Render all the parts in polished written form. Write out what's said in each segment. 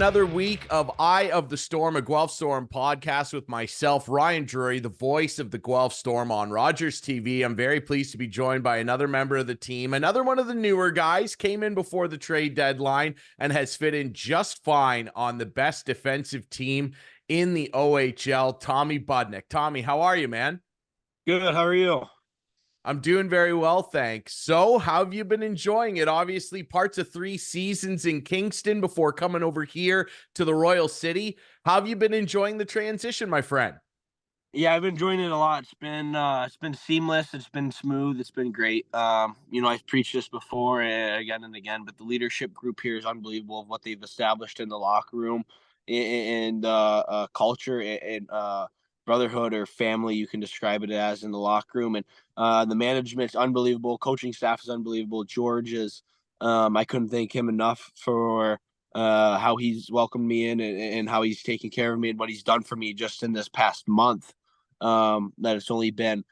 another week of Eye of the Storm, a Guelph Storm podcast with myself, Ryan Drury, the voice of the Guelph Storm on Rogers TV. I'm very pleased to be joined by another member of the team. Another one of the newer guys, came in before the trade deadline and has fit in just fine on the best defensive team in the OHL, Tommy Budnick. Tommy, how are you, man? Good. How are you? I'm doing very well, thanks. So, how have you been enjoying it? Obviously, parts of 3 seasons in Kingston before coming over here to the Royal City. How have you been enjoying the transition, my friend? Yeah, I've been enjoying it a lot. It's been seamless. It's been smooth. It's been great. I've preached this before again and again, but the leadership group here is unbelievable of what they've established in the locker room and culture and brotherhood or family, you can describe it as, in the locker room. And the management's unbelievable. Coaching staff is unbelievable. George is, I couldn't thank him enough for how he's welcomed me in and how he's taken care of me and what he's done for me just in this past month. That it's only been.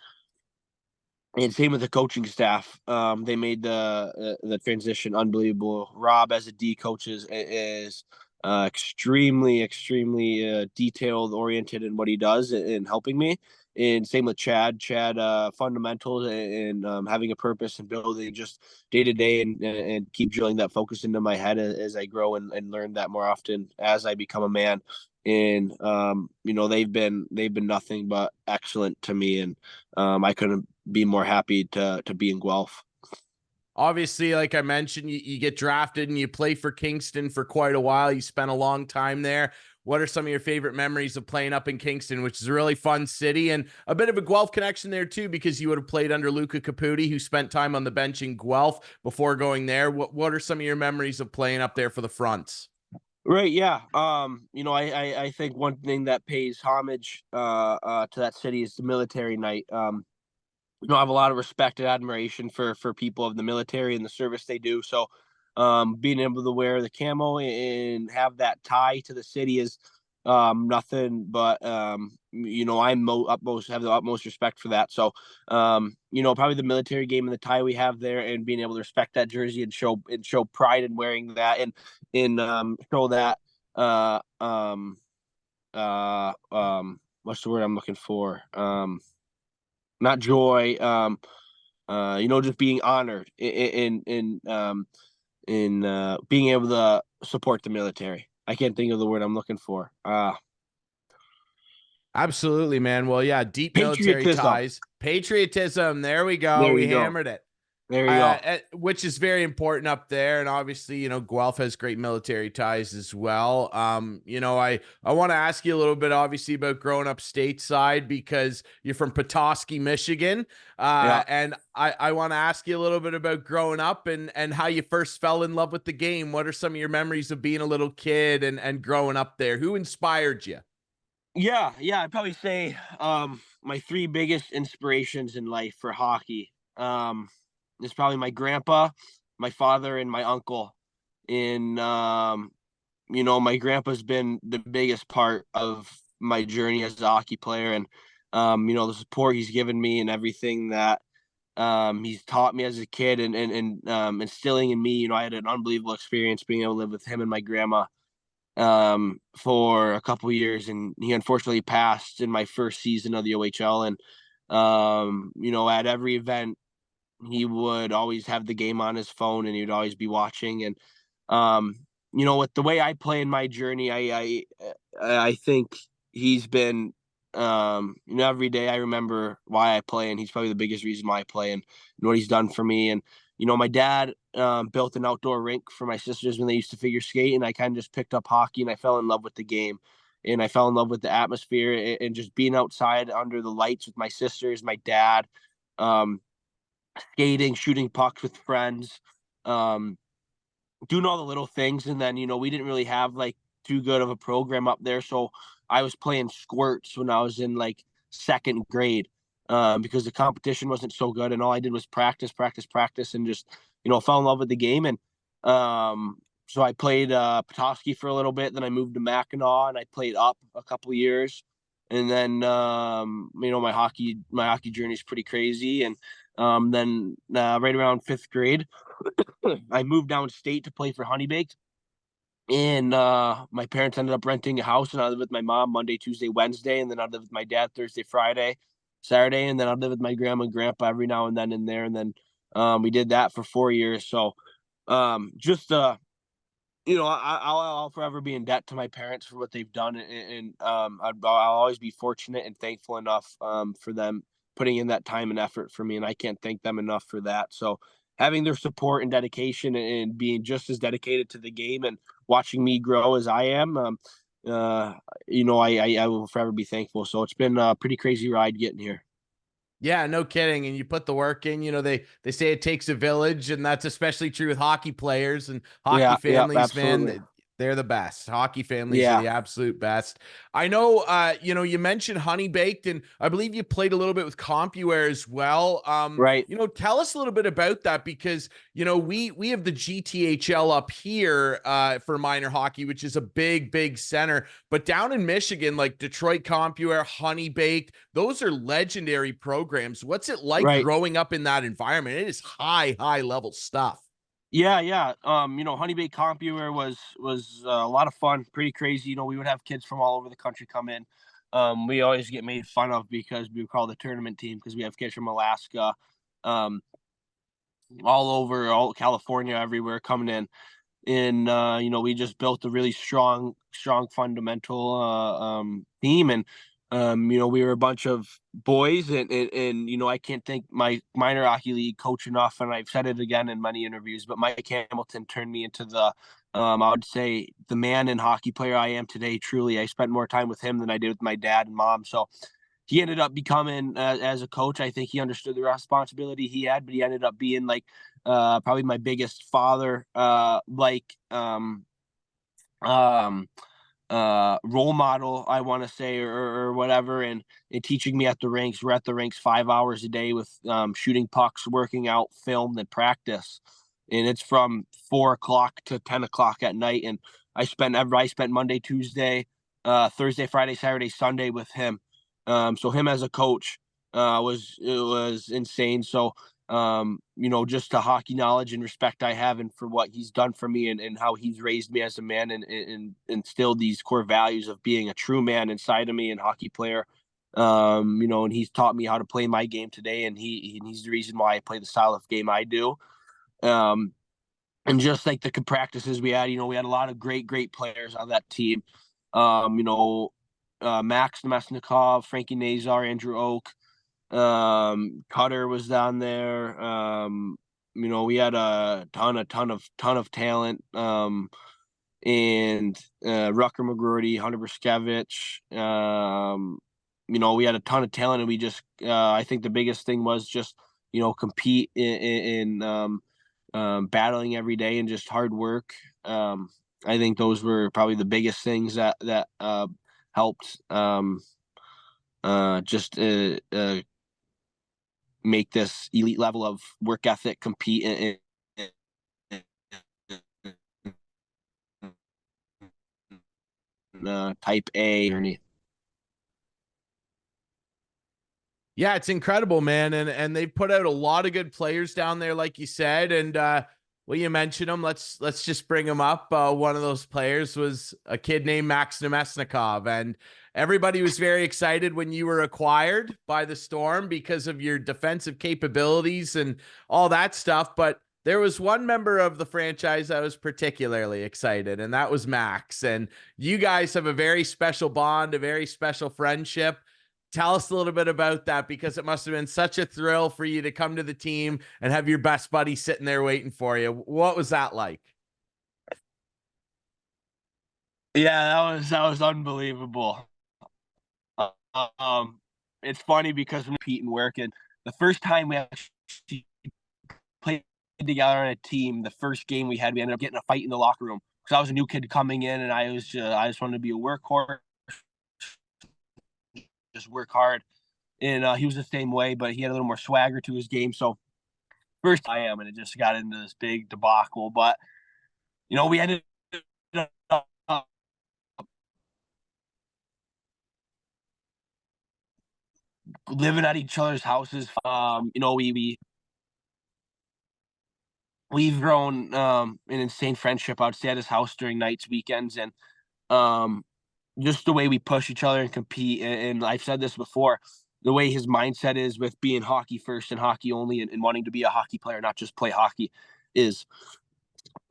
And same with the coaching staff. They made the transition unbelievable. Rob, as a D coach, is extremely detailed oriented in what he does in helping me. And same with Chad. Fundamentals and having a purpose and building just day to day and keep drilling that focus into my head as I grow and learn that more often as I become a man. And they've been nothing but excellent to me, and I couldn't be more happy to be in Guelph. Obviously, like I mentioned, you get drafted and you play for Kingston for quite a while. You spent a long time there. What are some of your favorite memories of playing up in Kingston, which is a really fun city and a bit of a Guelph connection there too, because you would have played under Luca Caputi, who spent time on the bench in Guelph before going there. What are some of your memories of playing up there for the Fronts? Right, yeah. I think one thing that pays homage to that city is the military night. I have a lot of respect and admiration for people of the military and the service they do. So, being able to wear the camo and have that tie to the city is nothing but I'm have the utmost respect for that. So, probably the military game and the tie we have there, and being able to respect that jersey and show pride in wearing that and show that what's the word I'm looking for? Not joy, just being honored in being able to support the military. I can't think of the word I'm looking for. Absolutely, man. Well, yeah, deep military Patriotism. ties. Patriotism. There we go. There We you go. hammered it. There you go. Which is very important up there. And obviously, Guelph has great military ties as well. I want to ask you a little bit, obviously, about growing up stateside, because you're from Petoskey, Michigan. Yeah. And I want to ask you a little bit about growing up and how you first fell in love with the game. What are some of your memories of being a little kid and growing up there? Who inspired you? Yeah. I'd probably say my 3 biggest inspirations in life for hockey. Is probably my grandpa, my father, and my uncle. And my grandpa's been the biggest part of my journey as a hockey player, and the support he's given me and everything that he's taught me as a kid and instilling in me. I had an unbelievable experience being able to live with him and my grandma for a couple of years, and he unfortunately passed in my first season of the OHL. And at every event, he would always have the game on his phone, and he'd always be watching. And with the way I play in my journey, I think he's been every day I remember why I play, and he's probably the biggest reason why I play and what he's done for me. And my dad built an outdoor rink for my sisters when they used to figure skate, and I kind of just picked up hockey, and I fell in love with the game, and I fell in love with the atmosphere and just being outside under the lights with my sisters, my dad, skating, shooting pucks with friends, doing all the little things. And then, we didn't really have like too good of a program up there. So I was playing squirts when I was in like 2nd grade because the competition wasn't so good. And all I did was practice, and just, fell in love with the game. And so I played Petoskey for a little bit. Then I moved to Mackinac, and I played up a couple of years. And then, my hockey journey is pretty crazy. And then right around 5th grade, I moved downstate to play for Honeybaked. And my parents ended up renting a house, and I lived with my mom Monday, Tuesday, Wednesday, and then I lived with my dad Thursday, Friday, Saturday, and then I lived with my grandma and grandpa every now and then in there. And then we did that for 4 years. So just I'll forever be in debt to my parents for what they've done, and I'll always be fortunate and thankful enough for them putting in that time and effort for me, and I can't thank them enough for that. So having their support and dedication and being just as dedicated to the game and watching me grow as I am, I will forever be thankful. So it's been a pretty crazy ride getting here. Yeah, no kidding. And you put the work in. They say it takes a village, and that's especially true with hockey players and hockey Yeah, families, man. absolutely. They're the best. Hockey families are Yeah, the absolute best. I know you mentioned Honey Baked, and I believe you played a little bit with CompuWare as well. right, Tell us a little bit about that, because we have the GTHL up here for minor hockey, which is a big, big center. But down in Michigan, like Detroit CompuWare, Honey Baked, those are legendary programs. What's it like right. growing up in that environment? It is high, high level stuff. Yeah, yeah. Honey Baked CompuWare was a lot of fun, pretty crazy. We would have kids from all over the country come in. We always get made fun of because we were called the tournament team because we have kids from Alaska, um, all over, all California, everywhere coming in. And we just built a really strong fundamental team. And we were a bunch of boys, and I can't thank my minor hockey league coach enough, and I've said it again in many interviews, but Mike Hamilton turned me into the I would say the man and hockey player I am today. Truly, I spent more time with him than I did with my dad and mom. So he ended up becoming, as a coach, I think he understood the responsibility he had, but he ended up being like probably my biggest father um role model, I want to say, or whatever, and teaching me at the rinks. We're at the rinks 5 hours a day with shooting pucks, working out, film, and practice, and it's from 4 o'clock to 10 o'clock at night. And I spent Monday, Tuesday, Thursday, Friday, Saturday, Sunday with him. So him as a coach was insane. So just the hockey knowledge and respect I have, and for what he's done for me, and how he's raised me as a man, and instilled these core values of being a true man inside of me and hockey player. And he's taught me how to play my game today, and he's the reason why I play the style of game I do. Um, and just like the practices we had, we had a lot of great players on that team. Max Nemesnikov, Frankie Nazar, Andrew Oak, Cutter was down there. We had a ton of talent. And Rucker McGrory, Hunter Brskevich. We had a ton of talent, and we just I think the biggest thing was just compete in battling every day and just hard work. I think those were probably the biggest things that helped just make this elite level of work ethic compete in type A or Yeah, it's incredible, man, and they've put out a lot of good players down there, like you said. And well, you mentioned them. Let's just bring them up. One of those players was a kid named Max Nemesnikov, and everybody was very excited when you were acquired by the Storm because of your defensive capabilities and all that stuff. But there was one member of the franchise that was particularly excited, and that was Max. And you guys have a very special bond, a very special friendship. Tell us a little bit about that, because it must have been such a thrill for you to come to the team and have your best buddy sitting there waiting for you. What was that like? Yeah, that was unbelievable. Uh, um, it's funny because when Pete and work, and the first time we actually played together on a team, the first game we ended up getting a fight in the locker room because I was a new kid coming in, and I just wanted to be a workhorse, just work hard. And he was the same way, but he had a little more swagger to his game. So first I am, and it just got into this big debacle. But we ended up living at each other's houses. We we've grown an insane friendship. I would stay at his house during nights, weekends, and um, just the way we push each other and compete. And I've said this before, the way his mindset is with being hockey first and hockey only, and wanting to be a hockey player, not just play hockey, is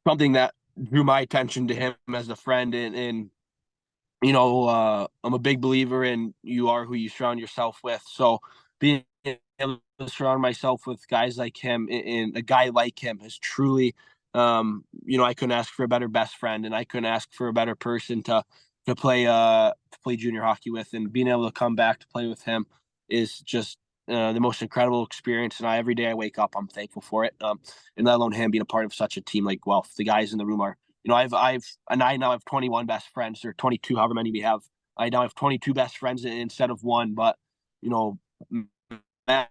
something that drew my attention to him as a friend. And I'm a big believer in you are who you surround yourself with. So being able to surround myself with guys like him and a guy like him is truly, I couldn't ask for a better best friend, and I couldn't ask for a better person to play junior hockey with. And being able to come back to play with him is just the most incredible experience. And every day I wake up, I'm thankful for it. And let alone him being a part of such a team like Guelph. The guys in the room are, I now have 21 best friends, or 22, however many we have. I now have 22 best friends instead of one. But you know, Max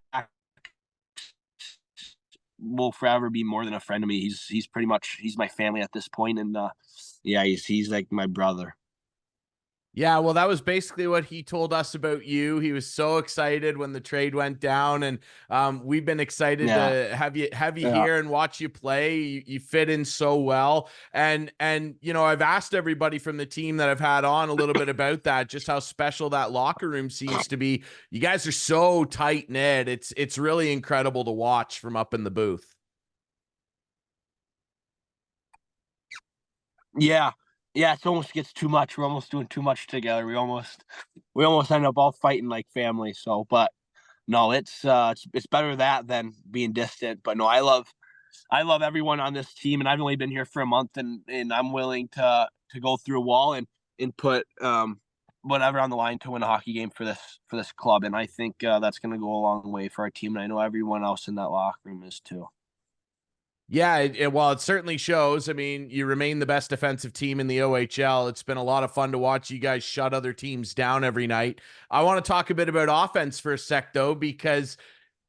will forever be more than a friend to me. He's pretty much, he's my family at this point. And yeah, he's like my brother. Yeah, well, that was basically what he told us about you. He was so excited when the trade went down, and we've been excited Yeah, to have you yeah. here and watch you play. You fit in so well, and I've asked everybody from the team that I've had on a little bit about that, just how special that locker room seems to be. You guys are so tight knit. It's really incredible to watch from up in the booth. Yeah. Yeah, it almost gets too much. We're almost doing too much together. We almost end up all fighting like family. So, but no, it's better that than being distant. But no, I love everyone on this team, and I've only been here for a month, and I'm willing to go through a wall and put whatever on the line to win a hockey game for this club. And I think that's going to go a long way for our team. And I know everyone else in that locker room is too. Yeah, well, it certainly shows. I mean, you remain the best defensive team in the OHL. It's been a lot of fun to watch you guys shut other teams down every night. I want to talk a bit about offense for a sec, though, because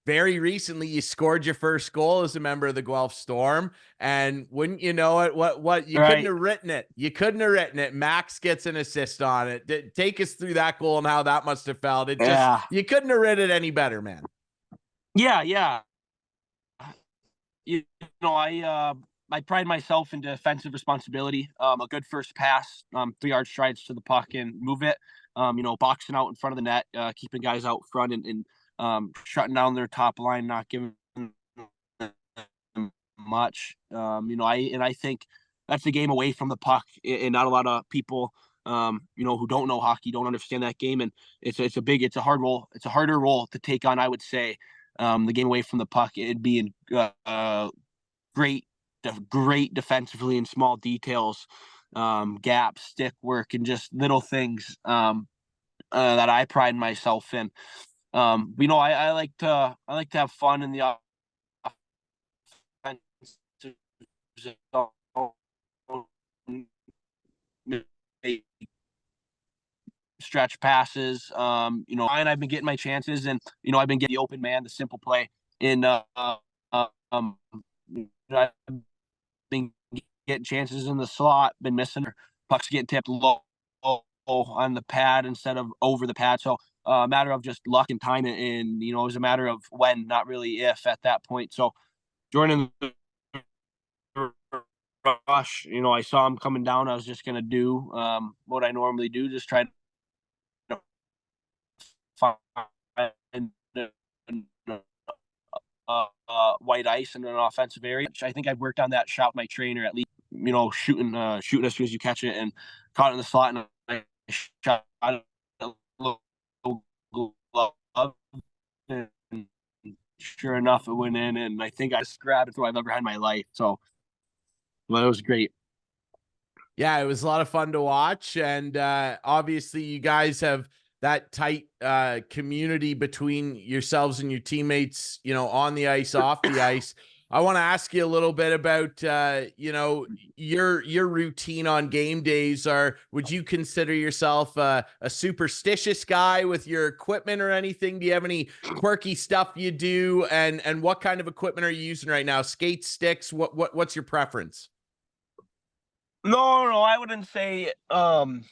very recently you scored your first goal as a member of the Guelph Storm. And wouldn't you know it, what you couldn't Right. have written it. You couldn't have written it. Max gets an assist on it. Take us through that goal and how that must have felt. It just, Yeah. you couldn't have written it any better, man. Yeah. Yeah. you I pride myself in defensive responsibility. A good first pass, 3 yard strides to the puck and move it. Boxing out in front of the net, keeping guys out front, and shutting down their top line, not giving them much. I think that's the game away from the puck, and not a lot of people, who don't know hockey, don't understand that game. And it's a hard role. It's a harder role to take on, I would say. The game away from the puck, it'd be in great, great defensively in small details, gaps, stick work, and just little things that I pride myself in. I like to have fun in the offensive zone, make stretch passes. And I've been getting my chances, and I've been getting the open man, the simple play. In um, I've been getting chances in the slot, been missing. Pucks getting tipped low on the pad instead of over the pad. So a matter of just luck and time, and it was a matter of when, not really if, at that point. So joining the rush, I saw him coming down. I was just gonna do what I normally do, just try to find white ice in an offensive area. I think I've worked on that shot with my trainer, at least, shooting as soon as you catch it, and caught it in the slot, and I shot it a little glove, and sure enough, it went in, and I think I just grabbed it through I've ever had in my life. So, well, it was great. Yeah, it was a lot of fun to watch. And obviously, you guys have that tight community between yourselves and your teammates, on the ice, off the ice. I want to ask you a little bit about, your routine on game days. Would you consider yourself a superstitious guy with your equipment or anything? Do you have any quirky stuff you do? And what kind of equipment are you using right now? Skates, sticks? What's your preference? No, no, I wouldn't say I'm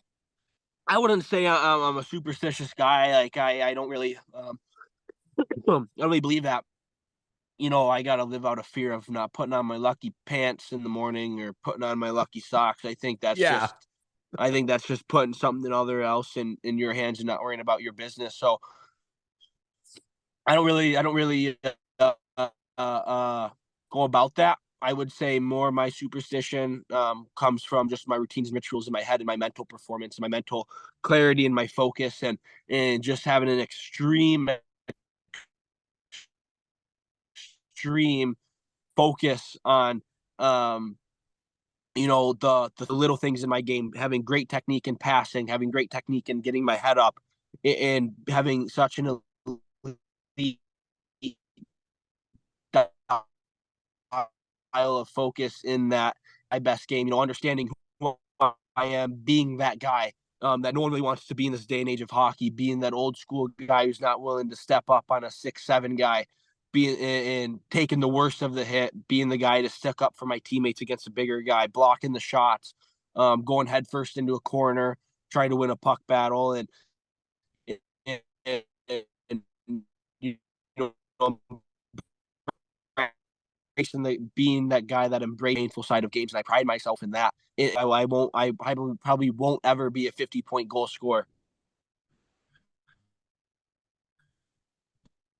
a superstitious guy. Like I don't really, I don't really believe that. I got to live out a fear of not putting on my lucky pants in the morning or putting on my lucky socks. Yeah. I think that's just putting something other else in your hands and not worrying about your business. So I don't really go about that. I would say more my superstition comes from just my routines and rituals in my head and my mental performance and my mental clarity and my focus and just having an extreme focus on um the little things in my game, having great technique in passing, having great technique in getting my head up, and having such an elite style of focus in that my best game. Understanding who I am, being that guy that no one really wants to be in this day and age of hockey, being that old school guy who's not willing to step up on a 6'7" guy, being and taking the worst of the hit, being the guy to stick up for my teammates against a bigger guy, blocking the shots, going headfirst into a corner, trying to win a puck battle, and, and you know, being that guy that embraced the painful side of games, and I pride myself in that. I probably won't ever be a 50-point goal scorer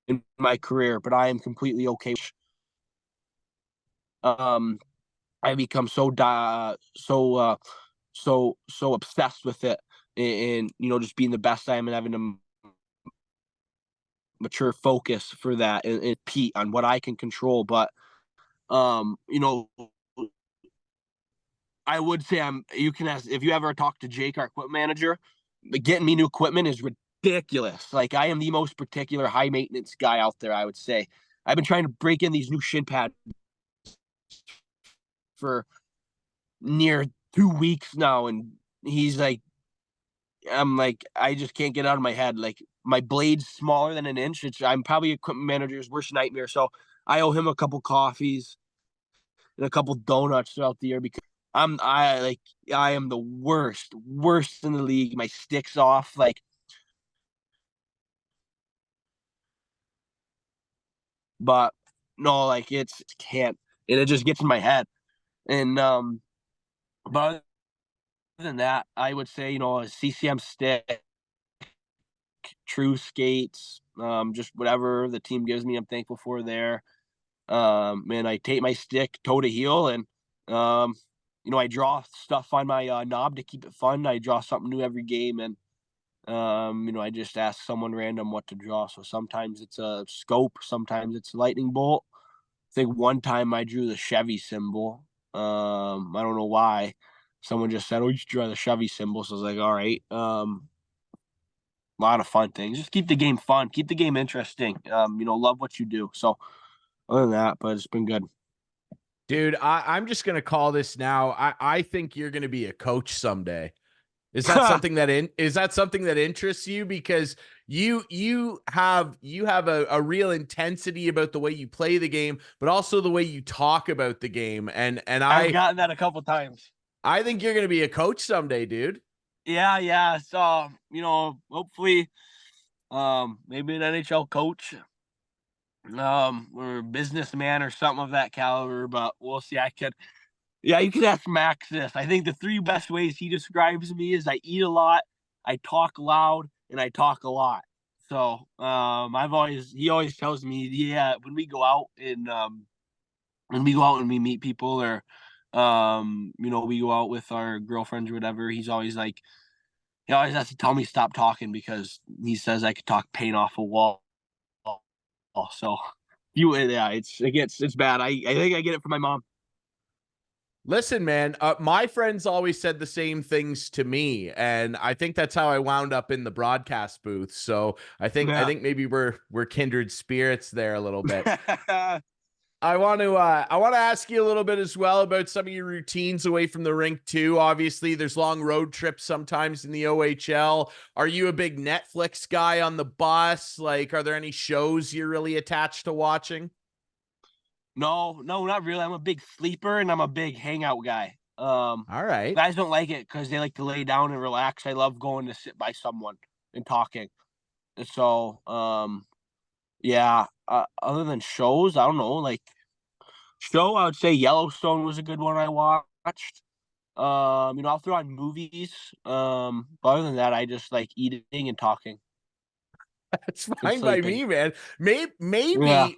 in my career, but I am completely okay. Um, I become so obsessed with it, and just being the best I am and having a mature focus for that and Pete on what I can control. But um, you know, I would say you can ask if you ever talk to Jake, our equipment manager, getting me new equipment is ridiculous. Like I am the most particular high maintenance guy out there, I would say. I've been trying to break in these new shin pads for near 2 weeks now, and he's like, I'm like, I just can't get out of my head. Like my blade's smaller than an inch. I'm probably equipment manager's worst nightmare. So I owe him a couple coffees and a couple donuts throughout the year because I am the worst in the league. My stick's off. Like, but no, like it's can't, and it just gets in my head. And but other than that, I would say a CCM stick, true skates, just whatever the team gives me, I'm thankful for there. And I tape my stick toe to heel, and I draw stuff on my knob to keep it fun. I draw something new every game, and I just ask someone random what to draw. So sometimes it's a scope, sometimes it's a lightning bolt. I think one time I drew the Chevy symbol. I don't know why. Someone just said, "Oh, you should draw the Chevy symbol." So I was like, "All right." A lot of fun things. Just keep the game fun, keep the game interesting. Love what you do. So other than that, but it's been good. Dude, I'm just gonna call this now. I think you're gonna be a coach someday. Is that something that interests you? Because you have a real intensity about the way you play the game, but also the way you talk about the game. And I've gotten that a couple times. I think you're gonna be a coach someday, dude. Yeah, yeah. So, hopefully, maybe an NHL coach, or a businessman or something of that caliber, but we'll see. Yeah, you could ask Max this. I think the three best ways he describes me is I eat a lot, I talk loud, and I talk a lot. So, he always tells me, yeah, when we go out and we meet people, or we go out with our girlfriends or whatever, he always has to tell me stop talking because he says I could talk paint off a wall. So yeah, it's bad. I think I get it from my mom. Listen, man, my friends always said the same things to me, and I think that's how I wound up in the broadcast booth. So I Yeah. think maybe we're kindred spirits there a little bit. I want to ask you a little bit as well about some of your routines away from the rink too. Obviously, there's long road trips sometimes in the OHL. Are you a big Netflix guy on the bus? Like, are there any shows you're really attached to watching? No, no, not really. I'm a big sleeper and I'm a big hangout guy. All right. Guys don't like it because they like to lay down and relax. I love going to sit by someone and talking. And so, Yeah. Other than shows, I don't know. Like show, I would say Yellowstone was a good one I watched. I'll throw on movies. But other than that, I just like eating and talking That's and fine by sleeping. me, man. Yeah.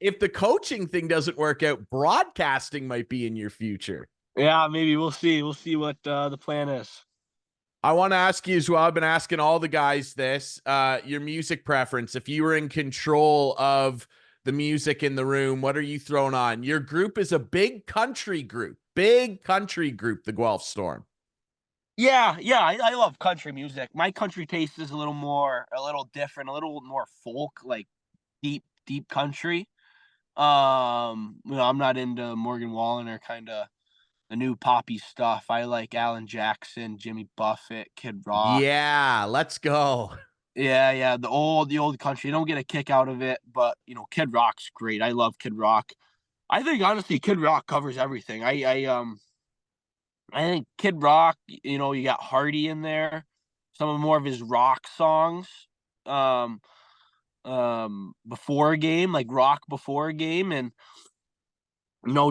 If the coaching thing doesn't work out, broadcasting might be in your future. Yeah, maybe we'll see. We'll see what the plan is. I want to ask you as well. I've been asking all the guys this, your music preference. If you were in control of the music in the room, what are you throwing on? Your group is a big country group, the Guelph Storm. Yeah, yeah, I love country music. My country taste is a little different, a little more folk, like deep country. I'm not into Morgan Wallen or kind of the new poppy stuff. I like Alan Jackson, Jimmy Buffett, Kid Rock. Yeah, let's go. Yeah, yeah, the old country. I don't get a kick out of it, but Kid Rock's great. I love Kid Rock. I think honestly, Kid Rock covers everything. I think Kid Rock, you got Hardy in there, some of more of his rock songs, um, before a game, like rock before a game, and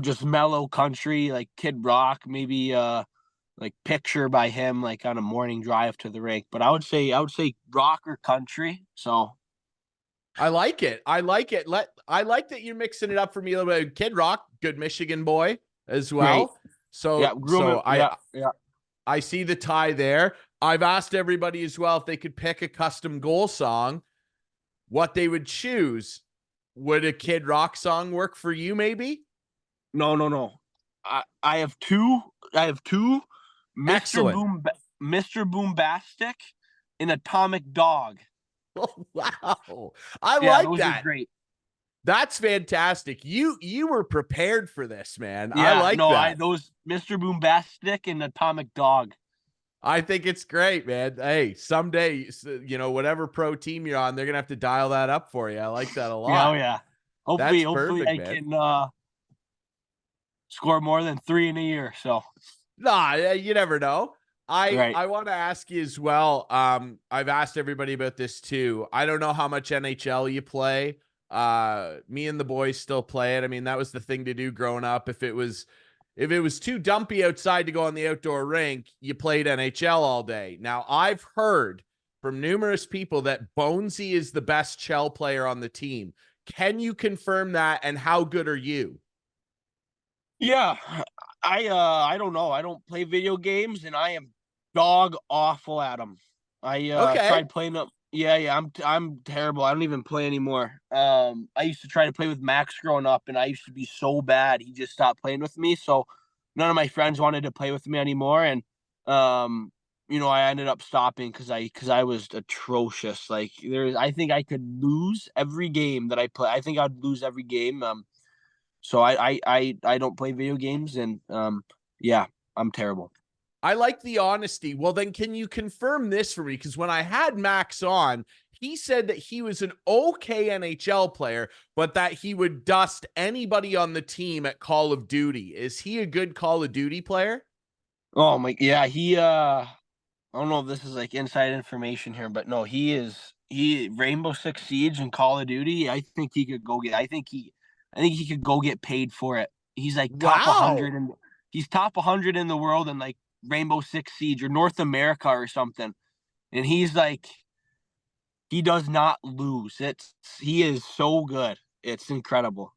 just mellow country like Kid Rock, maybe like Picture by him, like on a morning drive to the rink. But I would say rock or country. So I like it. I like it. I like that you're mixing it up for me a little bit. Kid Rock, good Michigan boy as great. well. Yeah, So grooming. so I Yeah, yeah. I see the tie there. I've asked everybody as well if they could pick a custom goal song, what they would choose. Would a Kid Rock song work for you, maybe? No, no, no. I have two. I have two. Excellent. Mr. Boombastic and Atomic Dog. Oh, wow. I Yeah, like those are that. great. That's fantastic. You were prepared for this, man. I Yeah, like no, I that. those Mr. Boombastic and Atomic Dog. I think it's great, man. Hey, someday, whatever pro team you're on, they're gonna have to dial that up for you. I like that a Yeah, oh lot. yeah. That's Hopefully perfect, I man. can score more than 3 in a year. So Nah, you never know. I right. I want to ask you as well. I've asked everybody about this too. I don't know how much NHL you play. Me and the boys still play it. I mean, that was the thing to do growing up. If it was too dumpy outside to go on the outdoor rink, you played NHL all day. Now, I've heard from numerous people that Bonesy is the best shell player on the team. Can you confirm that? And how good are you? Yeah. I don't know. I don't play video games and I am dog awful at them. I Okay. tried playing them. Yeah, yeah, I'm terrible. I don't even play anymore. I used to try to play with Max growing up and I used to be so bad. He just stopped playing with me. So none of my friends wanted to play with me anymore and um I ended up stopping because I was atrocious. Like I think I could lose every game that I play. I think I'd lose every game. So I don't play video games and yeah, I'm terrible. I like the honesty. Well, then can you confirm this for me? Because when I had Max on, he said that he was an okay NHL player, but that he would dust anybody on the team at Call of Duty. Is he a good Call of Duty player? Oh my yeah, I don't know if this is like inside information here, but no, he Rainbow Six Siege and Call of Duty. I think he could go get paid for it. He's like top 100 Wow. and he's top 100 in the world in like Rainbow Six Siege or North America or something. And he's like he does not lose. He is so good. It's incredible.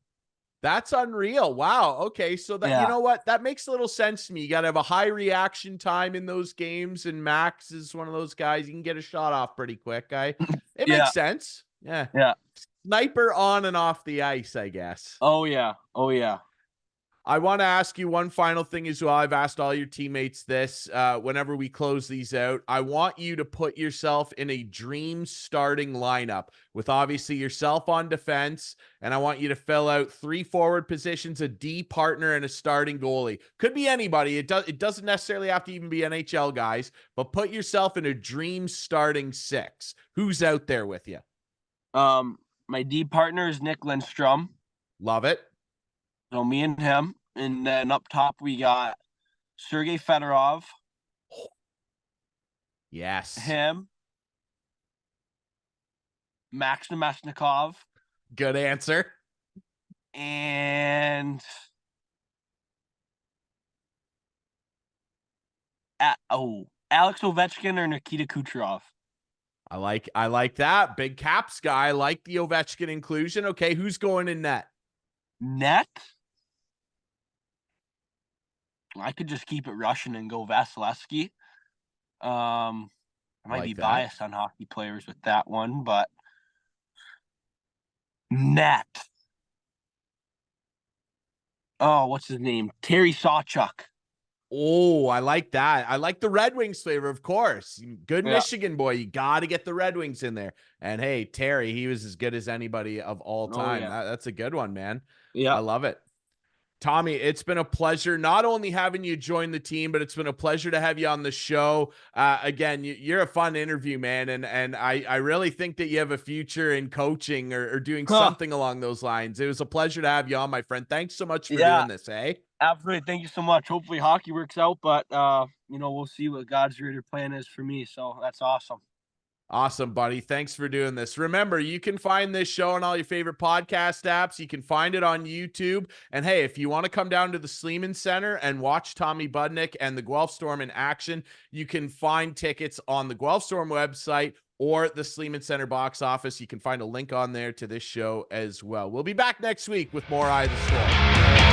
That's unreal. Wow. Okay. So that, you Yeah. know what? That makes a little sense to me. You got to have a high reaction time in those games. And Max is one of those guys. You can get a shot off pretty quick. It Yeah. makes sense. Yeah. Yeah. Sniper on and off the ice, I guess. Oh yeah. Oh yeah. I want to ask you one final thing as well. I've asked all your teammates this whenever we close these out. I want you to put yourself in a dream starting lineup with obviously yourself on defense. And I want you to fill out 3 forward positions, a D partner, and a starting goalie. Could be anybody. It doesn't necessarily have to even be NHL guys, but put yourself in a dream starting 6. Who's out there with you? Um my D partner is Nick Lindstrom. Love it. So me and him. And then up top we got Sergey Fedorov, Yes. him, Max Nemesnikov, Good answer. And Alex Ovechkin or Nikita Kucherov? I like that. Big Caps guy. I like the Ovechkin inclusion. Okay, who's going in net? Net? I could just keep it Russian and go Vasilevsky. I might be biased on hockey players with that one, but net. Oh, what's his name? Terry Sawchuk. Oh, I like that. I like the Red Wings flavor, of course. Good Michigan boy. You got to get the Red Wings in there. And hey, Terry, he was as good as anybody of all time. That's a good one, man. Yeah. I love it. Tommy, it's been a pleasure not only having you join the team, but it's been a pleasure to have you on the show. Again, you're a fun interview, man, and I really think that you have a future in coaching or doing something along those lines. It was a pleasure to have you on, my friend. Thanks so much for doing this, eh? Absolutely. Thank you so much. Hopefully hockey works out, but we'll see what God's greater plan is for me. So that's awesome. Awesome, buddy. Thanks for doing this. Remember, you can find this show on all your favorite podcast apps. You can find it on YouTube. And hey, if you want to come down to the Sleeman Center and watch Tommy Budnick and the Guelph Storm in action, you can find tickets on the Guelph Storm website or the Sleeman Center box office. You can find a link on there to this show as well. We'll be back next week with more Eye of the Storm.